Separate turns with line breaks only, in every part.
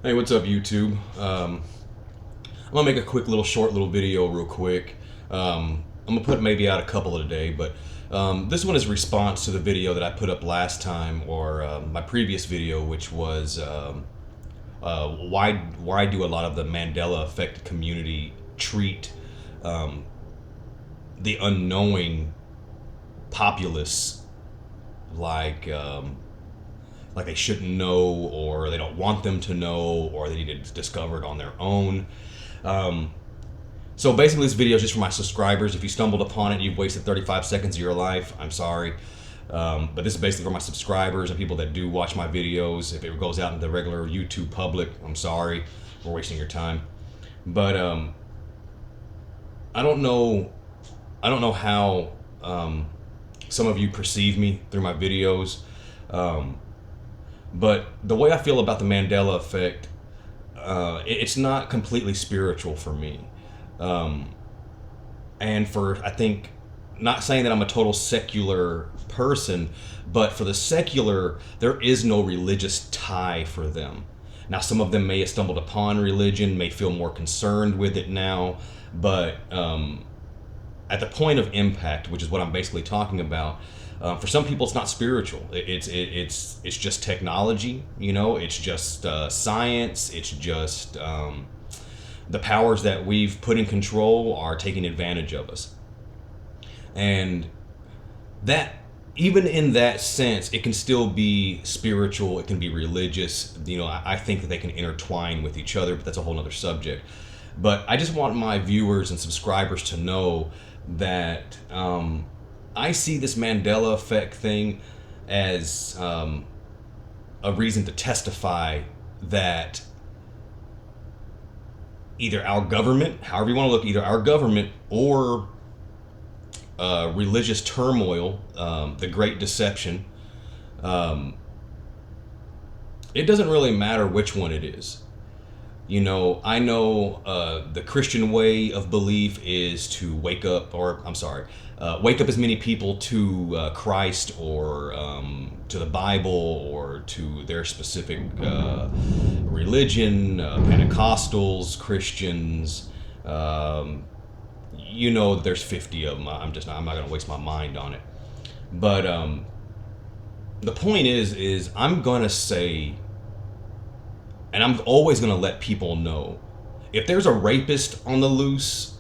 Hey, what's up, YouTube? I'm gonna make a quick short little video real quick. I'm gonna put maybe out a couple a day, but this one is response to the video that I put up last time, or my previous video, which was why do a lot of the Mandela Effect community treat the unknowing populace like they shouldn't know, or they don't want them to know, or they need to discover it on their own. So basically, this video is just for my subscribers. If you stumbled upon it, you've wasted 35 seconds of your life. I'm sorry. But this is basically for my subscribers and people that do watch my videos. If it goes out into the regular YouTube public, I'm sorry for wasting your time. But I don't know how some of you perceive me through my videos. But the way I feel about the Mandela Effect, it's not completely spiritual for me. And I think, not saying that I'm a total secular person, but for the secular, there is no religious tie for them. Now, some of them may have stumbled upon religion, may feel more concerned with it now, but at the point of impact, which is what I'm basically talking about, for some people, it's not spiritual. It's just technology. It's just science. It's just the powers that we've put in control are taking advantage of us, and that, even in that sense, it can still be spiritual. It can be religious. I think that they can intertwine with each other, but that's a whole other subject. But I just want my viewers and subscribers to know that I see this Mandela Effect thing as a reason to testify that either our government, however you want to look, either our government or religious turmoil, the Great Deception, it doesn't really matter which one it is. I know the Christian way of belief is to wake up as many people to Christ, or to the Bible, or to their specific religion, Pentecostals, Christians. There's 50 of them. I'm not going to waste my mind on it. But the point is I'm going to say, and I'm always going to let people know, if there's a rapist on the loose,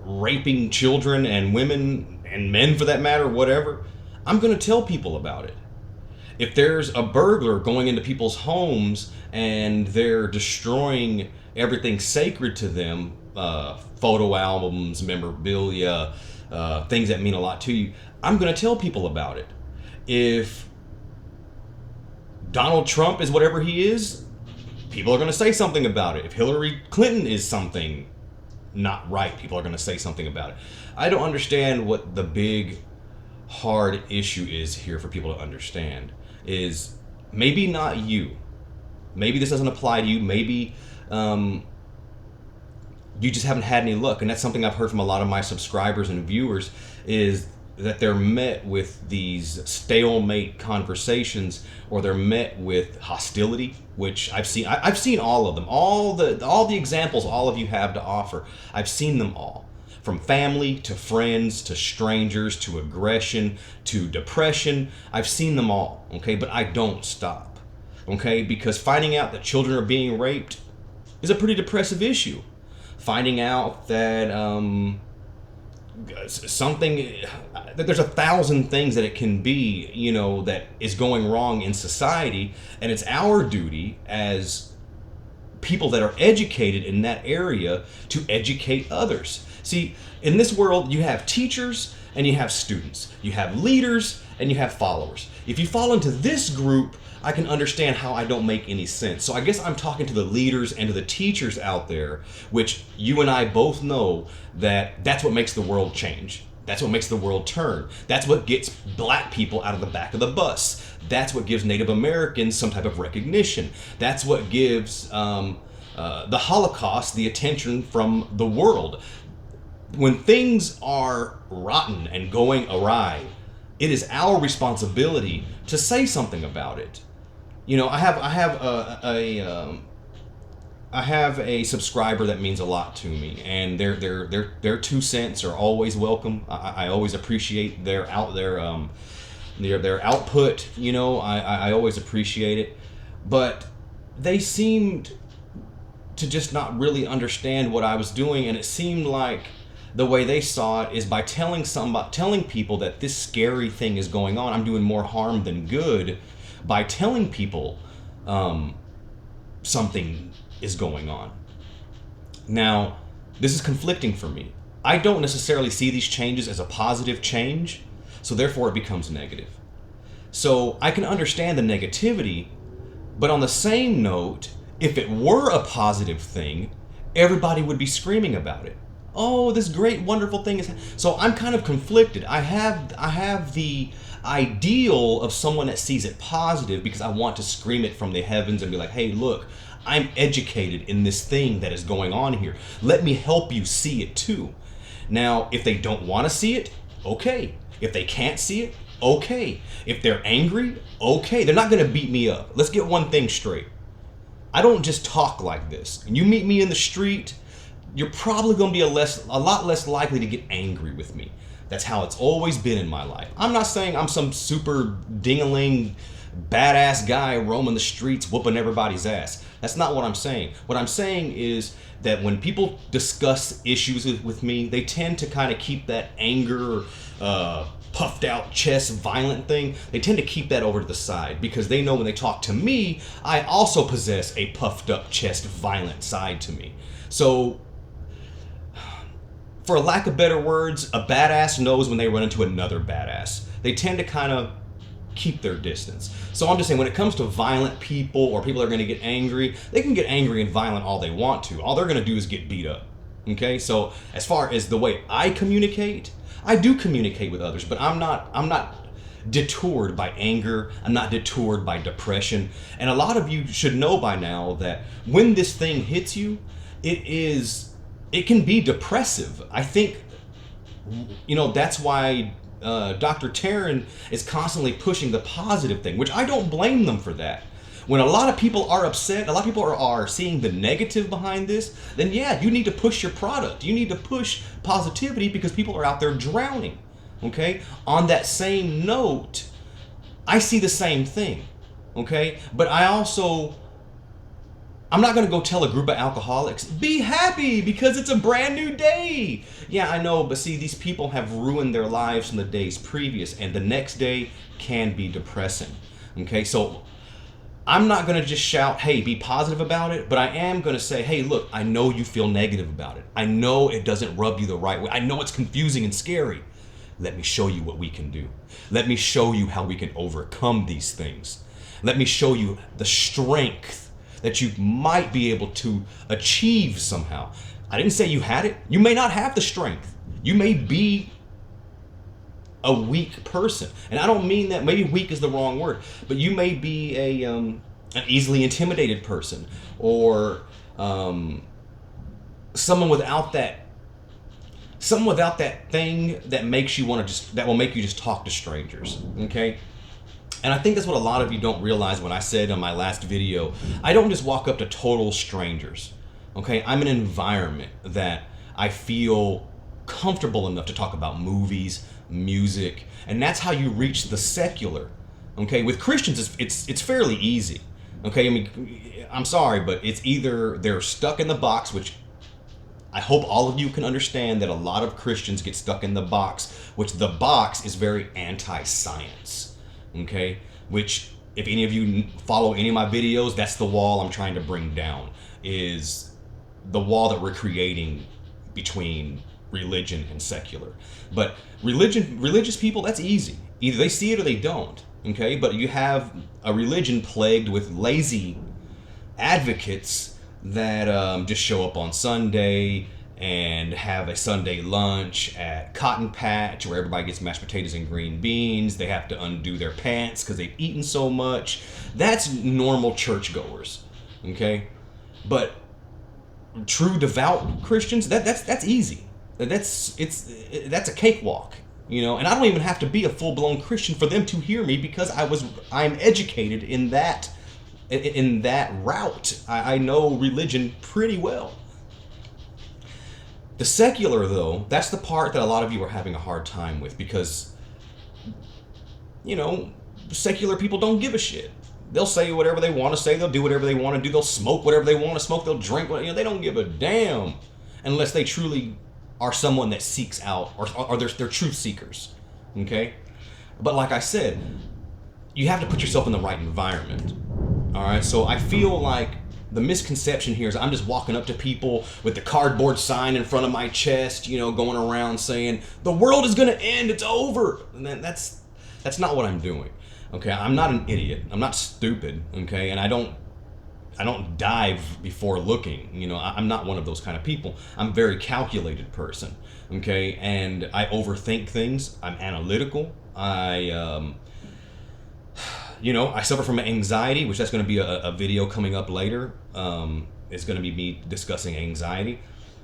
raping children and women and men for that matter, whatever, I'm going to tell people about it. If there's a burglar going into people's homes and they're destroying everything sacred to them, photo albums, memorabilia, things that mean a lot to you, I'm going to tell people about it. If Donald Trump is whatever he is, people are going to say something about it. If Hillary Clinton is something not right, people are going to say something about it. I don't understand what the big, hard issue is here for people to understand. Is maybe not you. Maybe this doesn't apply to you. Maybe you just haven't had any luck. And that's something I've heard from a lot of my subscribers and viewers, is that they're met with these stalemate conversations, or they're met with hostility, which I've seen all of them, all the examples all of you have to offer. I've seen them all, from family to friends to strangers to aggression to depression. I've seen them all, okay? But I don't stop, okay? Because finding out that children are being raped is a pretty depressive issue. Finding out that that there's 1,000 things that it can be, that is going wrong in society, and it's our duty as people that are educated in that area to educate others. See, in this world, you have teachers and you have students. You have leaders and you have followers. If you fall into this group, I can understand how I don't make any sense. So I guess I'm talking to the leaders and to the teachers out there, which you and I both know that that's what makes the world change. That's what makes the world turn. That's what gets black people out of the back of the bus. That's what gives Native Americans some type of recognition. That's what gives the Holocaust the attention from the world. When things are rotten and going awry, it is our responsibility to say something about it. I have I have a subscriber that means a lot to me, and their 2 cents are always welcome. I always appreciate their output. You know, I always appreciate it, but they seemed to just not really understand what I was doing, and it seemed like the way they saw it is by telling people that this scary thing is going on. I'm doing more harm than good by telling people something is going on. Now, this is conflicting for me. I don't necessarily see these changes as a positive change, so therefore it becomes negative. So I can understand the negativity, but on the same note, if it were a positive thing, everybody would be screaming about it. Oh, this great, wonderful thing is... So I'm kind of conflicted. I have the ideal of someone that sees it positive because I want to scream it from the heavens and be like, hey, look, I'm educated in this thing that is going on here. Let me help you see it too. Now, if they don't want to see it, okay. If they can't see it, okay. If they're angry, okay. They're not going to beat me up. Let's get one thing straight. I don't just talk like this. When you meet me in the street, you're probably going to be a lot less likely to get angry with me. That's how it's always been in my life. I'm not saying I'm some super ding-a-ling badass guy roaming the streets whooping everybody's ass. That's not what I'm saying. What I'm saying is that when people discuss issues with me, they tend to kind of keep that anger, puffed out chest, violent thing. They tend to keep that over to the side because they know when they talk to me, I also possess a puffed up chest, violent side to me. So, for lack of better words, a badass knows when they run into another badass. They tend to kind of keep their distance. So I'm just saying, when it comes to violent people or people that are going to get angry, they can get angry and violent all they want to. All they're going to do is get beat up. Okay? So as far as the way I communicate, I do communicate with others, but I'm not detoured by anger. I'm not detoured by depression. And a lot of you should know by now that when this thing hits you, it can be depressive. I think, that's why Dr. Taryn is constantly pushing the positive thing, which I don't blame them for that. When a lot of people are upset, a lot of people are seeing the negative behind this, then yeah, you need to push your product. You need to push positivity because people are out there drowning. Okay? On that same note, I see the same thing. Okay? But I'm not going to go tell a group of alcoholics, be happy because it's a brand new day. Yeah, I know, but see, these people have ruined their lives from the days previous, and the next day can be depressing. Okay, so I'm not going to just shout, hey, be positive about it, but I am going to say, hey, look, I know you feel negative about it. I know it doesn't rub you the right way. I know it's confusing and scary. Let me show you what we can do. Let me show you how we can overcome these things. Let me show you the strength that you might be able to achieve somehow. I didn't say you had it. You may not have the strength. You may be a weak person. And I don't mean that, maybe weak is the wrong word, but you may be an easily intimidated person, or someone without that thing that makes you that will make you just talk to strangers. Okay? And I think that's what a lot of you don't realize. When I said on my last video, I don't just walk up to total strangers. Okay? I'm in an environment that I feel comfortable enough to talk about movies, music, and that's how you reach the secular. Okay? With Christians, it's fairly easy. Okay? I mean, I'm sorry, but it's either they're stuck in the box, which I hope all of you can understand that a lot of Christians get stuck in the box, which the box is very anti-science. Okay, which if any of you follow any of my videos, that's the wall I'm trying to bring down, is the wall that we're creating between religion and secular. But religious people, that's easy. Either they see it or they don't. Okay, but you have a religion plagued with lazy advocates that just show up on Sunday and have a Sunday lunch at Cotton Patch where everybody gets mashed potatoes and green beans. They have to undo their pants because they've eaten so much. That's normal churchgoers, okay? But true devout Christians, that's easy. That's a cakewalk, and I don't even have to be a full-blown Christian for them to hear me because I'm educated in that in that route. I know religion pretty well. The secular, though, that's the part that a lot of you are having a hard time with, because, you know, secular people don't give a shit. They'll say whatever they want to say. They'll do whatever they want to do. They'll smoke whatever they want to smoke. They'll drink what, you know, they don't give a damn unless they truly are someone that seeks out, or they're truth seekers. Okay? But like I said, you have to put yourself in the right environment. All right? So I feel like the misconception here is I'm just walking up to people with the cardboard sign in front of my chest, you know, going around saying, the world is going to end, it's over. And then that's not what I'm doing. Okay, I'm not an idiot. I'm not stupid. Okay, and I don't dive before looking. You know, I'm not one of those kind of people. I'm a very calculated person. Okay, and I overthink things. I'm analytical. You know, I suffer from anxiety, which that's going to be a video coming up later. It's going to be me discussing anxiety.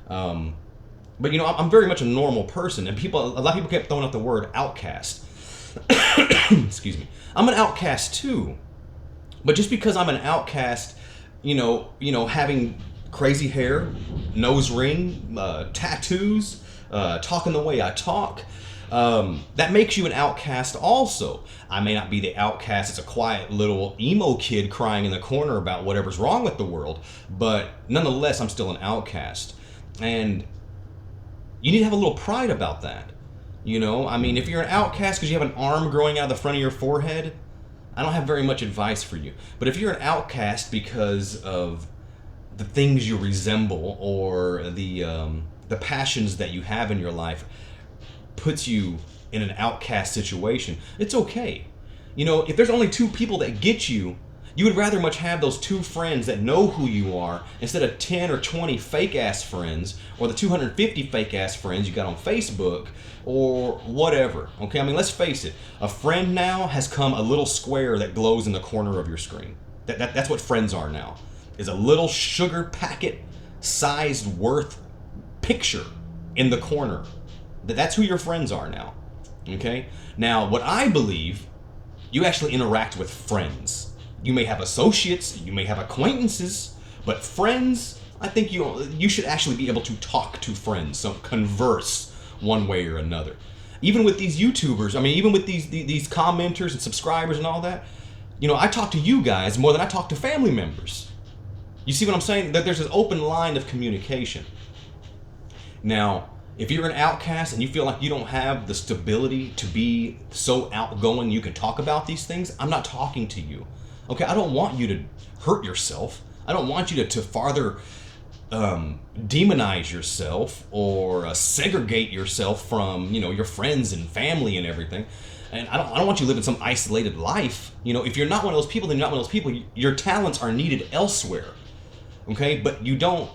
But you know, I'm very much a normal person, and a lot of people kept throwing out the word outcast. Excuse me. I'm an outcast too, but just because I'm an outcast, you know, having crazy hair, nose ring, tattoos, talking the way I talk, that makes you an outcast also. I may not be the outcast as a quiet little emo kid crying in the corner about whatever's wrong with the world, but nonetheless, I'm still an outcast. And you need to have a little pride about that. You know, I mean, if you're an outcast because you have an arm growing out of the front of your forehead, I don't have very much advice for you. But if you're an outcast because of the things you resemble, or the passions that you have in your life puts you in an outcast situation, it's okay. You know, if there's only 2 people that get you, you would rather much have those 2 friends that know who you are instead of 10 or 20 fake-ass friends, or the 250 fake-ass friends you got on Facebook, or whatever. Okay, I mean, let's face it. A friend now has come a little square that glows in the corner of your screen. That's what friends are now. Is a little sugar packet sized worth picture in the corner. That's who your friends are now. Okay? Now, what I believe, you actually interact with friends. You may have associates, you may have acquaintances, but friends, I think you should actually be able to talk to friends, so converse one way or another. Even with these YouTubers, I mean, even with these commenters and subscribers and all that, you know, I talk to you guys more than I talk to family members. You see what I'm saying? That there's an open line of communication. Now, if you're an outcast and you feel like you don't have the stability to be so outgoing you can talk about these things, I'm not talking to you. Okay, I don't want you to hurt yourself. I don't want you to farther demonize yourself, or segregate yourself from, you know, your friends and family and everything. And I don't want you living some isolated life. You know, if you're not one of those people, then you're not one of those people. Your talents are needed elsewhere. Okay, but you don't.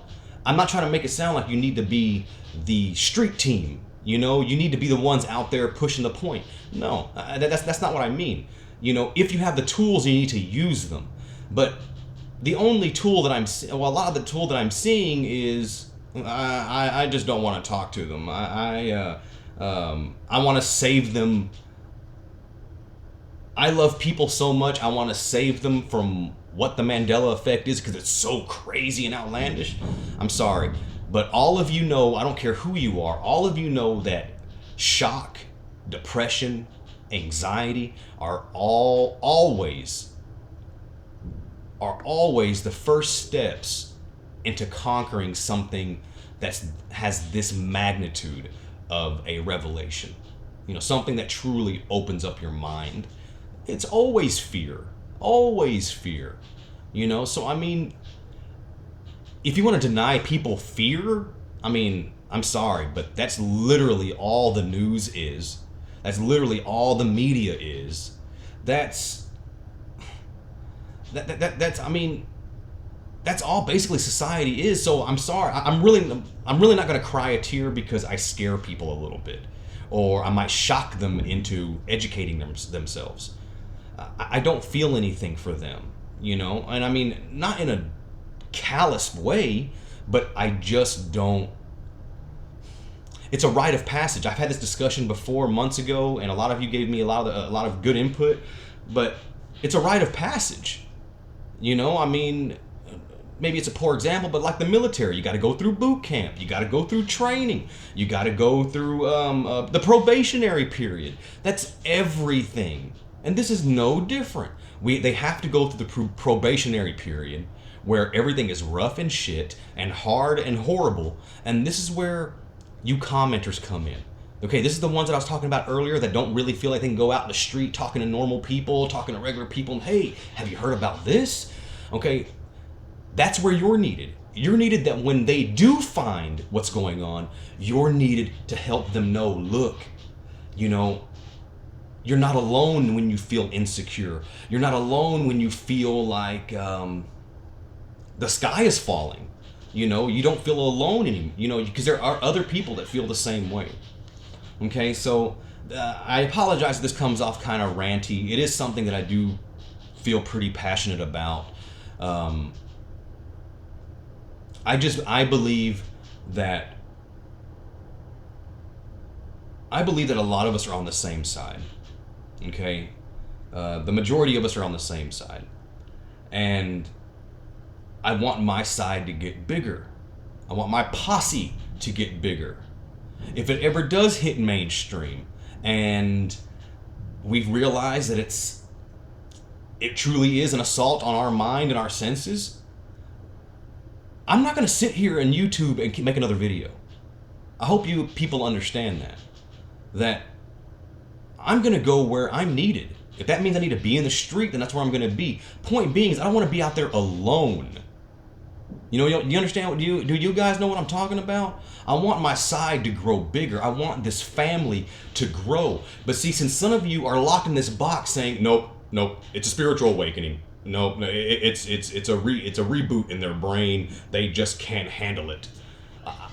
I'm not trying to make it sound like you need to be the street team. You know, you need to be the ones out there pushing the point. No, that's not what I mean. You know, if you have the tools, you need to use them. But the only tool that a lot of the tool that I'm seeing is I just don't want to talk to them. I want to save them. I love people so much. I want to save them from what the Mandela effect is, because it's so crazy and outlandish. I'm sorry, but all of you know, I don't care who you are, all of you know that shock, depression, anxiety are always the first steps into conquering something that has this magnitude of a revelation. You know, something that truly opens up your mind. It's always fear. Always fear. You know, so I mean, if you want to deny people fear, I mean, I'm sorry, but that's literally all the news is. That's literally all the media is. That's I mean, that's all basically society is. So I'm sorry. I'm really not going to cry a tear because I scare people a little bit, or I might shock them into educating themselves. I don't feel anything for them, you know? And I mean, not in a callous way, but I just don't. It's a rite of passage. I've had this discussion before months ago, and a lot of you gave me a lot of good input, but it's a rite of passage. You know, I mean, maybe it's a poor example, but like the military, you got to go through boot camp, you got to go through training, you got to go through the probationary period. That's everything, and this is no different. They have to go through the probationary period where everything is rough and shit and hard and horrible, and this is where you commenters come in. Okay, this is the ones that I was talking about earlier that don't really feel like they can go out in the street talking to normal people, talking to regular people, and hey, have you heard about this? Okay, that's where you're needed. You're needed that when they do find what's going on, you're needed to help them know, look, you know, you're not alone when you feel insecure. You're not alone when you feel like the sky is falling. You know, you don't feel alone anymore, you know, because there are other people that feel the same way. Okay, so I apologize if this comes off kind of ranty. It is something that I do feel pretty passionate about. I believe that a lot of us are on the same side. Okay, the majority of us are on the same side, and I want my side to get bigger. I want my posse to get bigger. If it ever does hit mainstream and we've realized that it truly is an assault on our mind and our senses, I'm not going to sit here on YouTube and make another video. I hope you people understand that I'm going to go where I'm needed. If that means I need to be in the street, then that's where I'm going to be. Point being is I don't want to be out there alone. You know, you understand? Do you guys know what I'm talking about? I want my side to grow bigger. I want this family to grow. But see, since some of you are locked in this box saying, nope, it's a spiritual awakening. No, it's a reboot in their brain. They just can't handle it.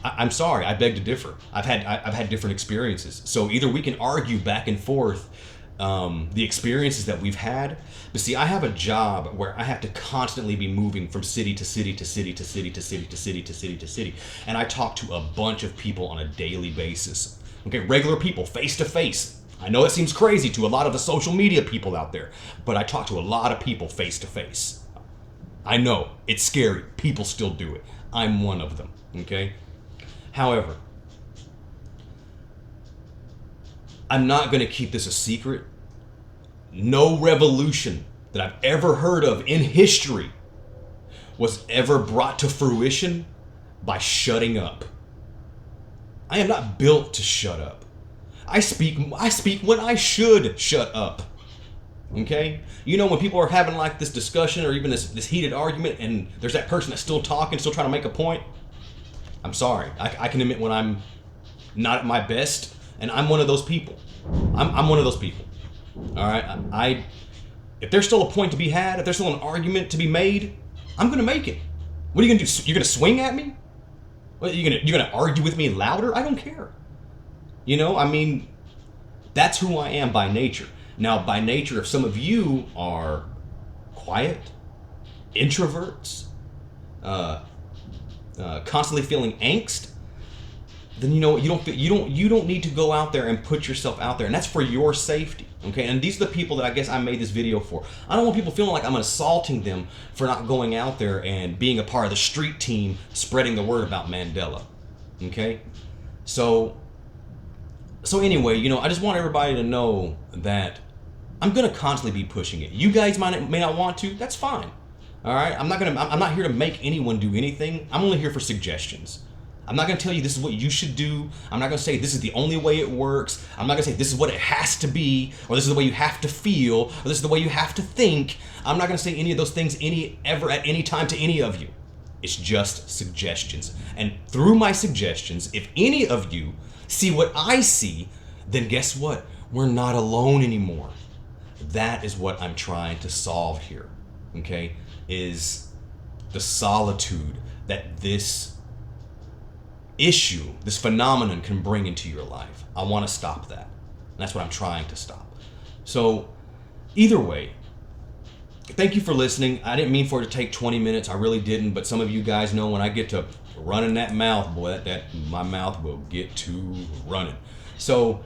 I'm sorry. I beg to differ. I've had different experiences. So either we can argue back and forth the experiences that we've had. But see, I have a job where I have to constantly be moving from city to city to city to city to city to city to city to city. And I talk to a bunch of people on a daily basis. Okay, regular people, face to face. I know it seems crazy to a lot of the social media people out there, but I talk to a lot of people face to face. I know, it's scary. People still do it. I'm one of them, okay? However, I'm not going to keep this a secret. No revolution that I've ever heard of in history was ever brought to fruition by shutting up. I am not built to shut up. I speak when I should shut up. Okay? You know, when people are having like this discussion or even this heated argument and there's that person that's still talking, still trying to make a point, I'm sorry. I can admit when I'm not at my best, and I'm one of those people. I'm one of those people. All right? If there's still a point to be had, if there's still an argument to be made, I'm going to make it. What are you going to do? You're going to swing at me? What, you're going to argue with me louder? I don't care. You know, I mean, that's who I am by nature. Now, by nature, if some of you are quiet, introverts, constantly feeling angst, then you know you don't need to go out there and put yourself out there, and that's for your safety. Okay, and these are the people that I guess I made this video for. I don't want people feeling like I'm assaulting them for not going out there and being a part of the street team, spreading the word about Mandela. Okay, so anyway, you know, I just want everybody to know that I'm gonna constantly be pushing it. You guys may not want to. That's fine. All right, I'm not here to make anyone do anything. I'm only here for suggestions. I'm not going to tell you this is what you should do. I'm not going to say this is the only way it works. I'm not going to say this is what it has to be, or this is the way you have to feel, or this is the way you have to think. I'm not going to say any of those things ever at any time to any of you. It's just suggestions. And through my suggestions, if any of you see what I see, then guess what? We're not alone anymore. That is what I'm trying to solve here, okay? Is the solitude that this issue, this phenomenon can bring into your life. I want to stop that. And that's what I'm trying to stop. So either way, thank you for listening. I didn't mean for it to take 20 minutes. I really didn't. But some of you guys know when I get to running that mouth, boy, that my mouth will get to running. So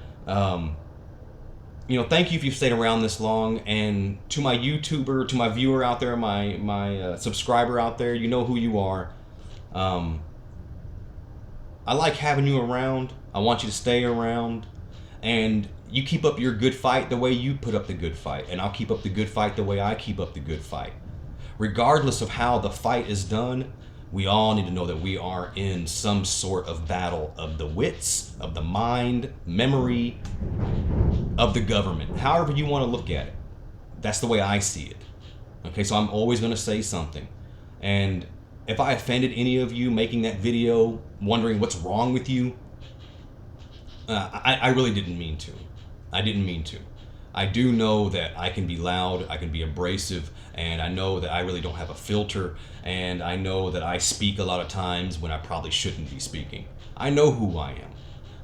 thank you if you've stayed around this long. And to my YouTuber, to my viewer out there, my subscriber out there, you know who you are. Um, I like having you around. I want you to stay around. And you keep up your good fight the way you put up the good fight. And I'll keep up the good fight the way I keep up the good fight. Regardless of how the fight is done, we all need to know that we are in some sort of battle of the wits, of the mind, memory, of the government. However you want to look at it. That's the way I see it. Okay, so I'm always going to say something. And if I offended any of you making that video, wondering what's wrong with you, I really didn't mean to. I didn't mean to. I do know that I can be loud, I can be abrasive, and I know that I really don't have a filter, and I know that I speak a lot of times when I probably shouldn't be speaking. I know who I am.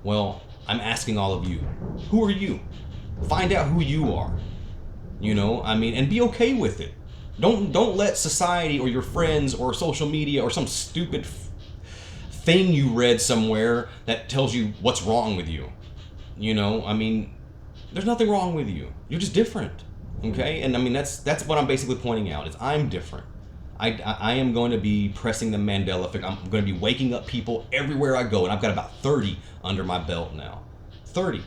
Well, I'm asking all of you, who are you? Find out who you are. And be okay with it. Don't let society or your friends or social media or some stupid thing you read somewhere that tells you what's wrong with you. There's nothing wrong with you. You're just different. Okay? And that's what I'm basically pointing out is I'm different. I am going to be pressing the Mandela effect. I'm going to be waking up people everywhere I go, and I've got about 30 under my belt now. 30.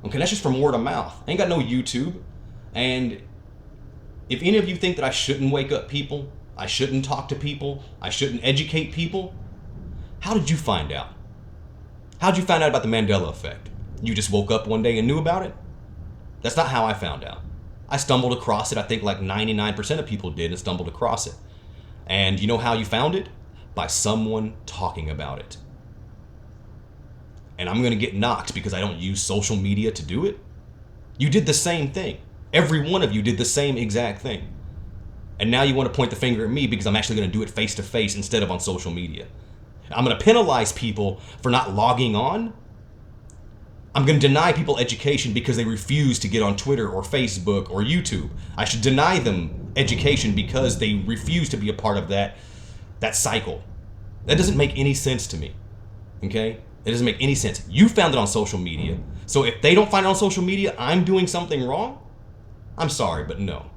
Okay, that's just from word of mouth. I ain't got no YouTube. And if any of you think that I shouldn't wake up people, I shouldn't talk to people, I shouldn't educate people, how did you find out? How did you find out about the Mandela effect? You just woke up one day and knew about it? That's not how I found out. I stumbled across it. I think like 99% of people did and stumbled across it. And you know how you found it? By someone talking about it. And I'm going to get knocked because I don't use social media to do it. You did the same thing. Every one of you did the same exact thing. And now you want to point the finger at me because I'm actually going to do it face to face instead of on social media. I'm going to penalize people for not logging on. I'm going to deny people education because they refuse to get on Twitter or Facebook or YouTube. I should deny them education because they refuse to be a part of that cycle. That doesn't make any sense to me. Okay? It doesn't make any sense. You found it on social media. So if they don't find it on social media, I'm doing something wrong? I'm sorry, but no.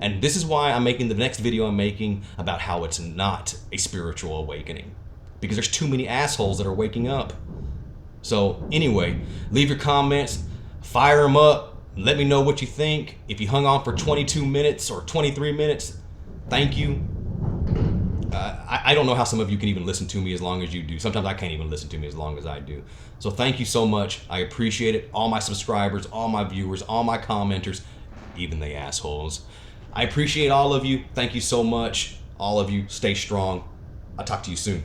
And this is why I'm making the next video I'm making about how it's not a spiritual awakening. Because there's too many assholes that are waking up. So anyway, leave your comments, fire them up, let me know what you think. If you hung on for 22 minutes or 23 minutes, thank you. I don't know how some of you can even listen to me as long as you do. Sometimes I can't even listen to me as long as I do. So thank you so much. I appreciate it. All my subscribers, all my viewers, all my commenters, even the assholes. I appreciate all of you. Thank you so much. All of you, stay strong. I'll talk to you soon.